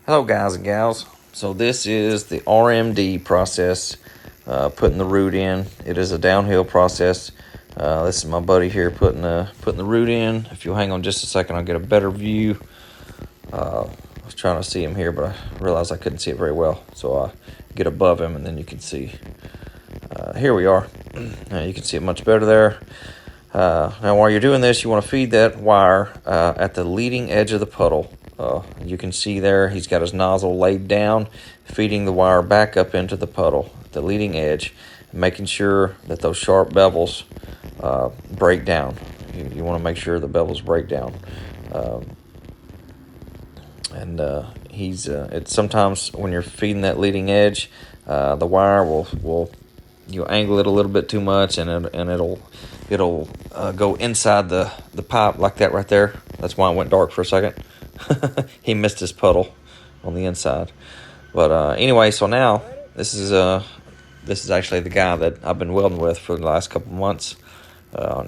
Hello guys and gals. So this is the RMD process, putting the root in. It is a downhill process. This is my buddy here putting the root in. If you'll hang on just a second, I'll get a better view. I was trying to see him here, but I realized I couldn't see it very well. So I get above him and then you can see. Here we are. You can see it much better there. Now while you're doing this, you want to feed that wire at the leading edge of the puddle. You can see there he's got his nozzle laid down, feeding the wire back up into the puddle, the leading edge, making sure that those sharp bevels break down. You want to make sure the bevels break down. It's sometimes when you're feeding that leading edge, the wire will you angle it a little bit too much, and it'll go inside the pipe like that right there. That's why it went dark for a second. He missed his puddle on the inside. But anyway, so now this is actually the guy that I've been welding with for the last couple months,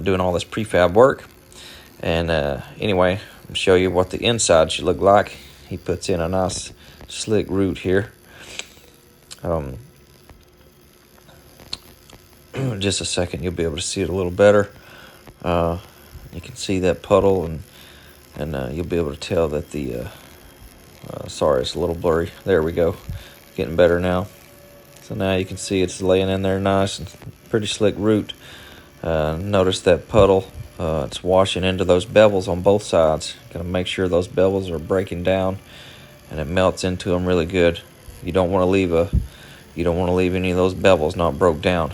doing all this prefab work. And anyway, I'll show you what the inside should look like. He puts in a nice slick root here. Just a second, you'll be able to see it a little better. You can see that puddle, and you'll be able to tell that the sorry, it's a little blurry. There we go. Getting better now. So now you can see it's laying in there nice and pretty slick root. Notice that puddle. It's washing into those bevels on both sides. Got to make sure those bevels are breaking down and it melts into them really good. You don't want to leave any of those bevels not broke down.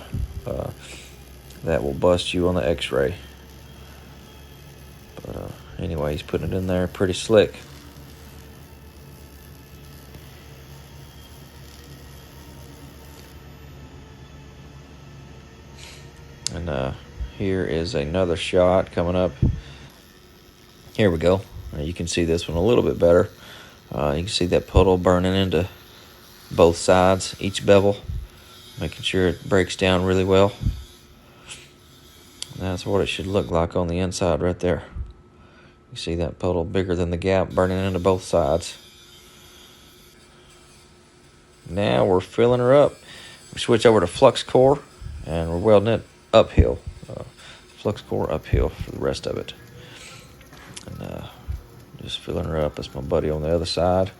That will bust you on the x-ray. But anyway, he's putting it in there pretty slick. And here is another shot coming up. Here we go. You can see this one a little bit better. You can see that puddle burning into both sides, each bevel, making sure it breaks down really well. That's what it should look like on the inside right there. You see that puddle bigger than the gap burning into both sides. Now we're filling her up. We switch over to Flux core and we're welding it uphill. Flux core uphill for the rest of it. And just filling her up. That's my buddy on the other side.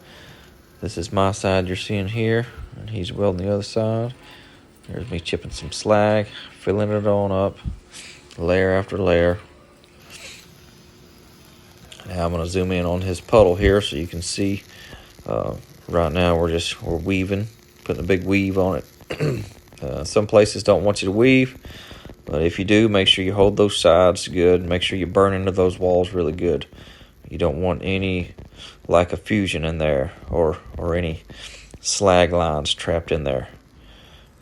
This is my side you're seeing here, and he's welding the other side. There's me chipping some slag, filling it on up, layer after layer. Now I'm going to zoom in on his puddle here so you can see. Right now we're weaving, putting a big weave on it. Some places don't want you to weave, but if you do, make sure you hold those sides good. Make sure you burn into those walls really good. You don't want any lack of fusion in there or any slag lines trapped in there.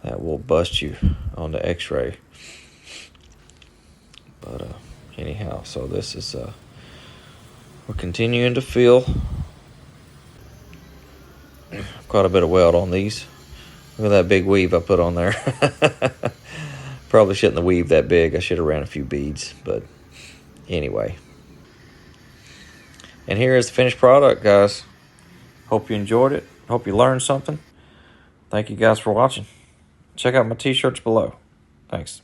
That will bust you on the x-ray. But anyhow, so this is we're continuing to fill. Quite a bit of weld on these. Look at that big weave I put on there. Probably shouldn't have weaved that big. I should have ran a few beads, but anyway. And here is the finished product, guys. Hope you enjoyed it. Hope you learned something. Thank you guys for watching. Check out my t-shirts below. Thanks.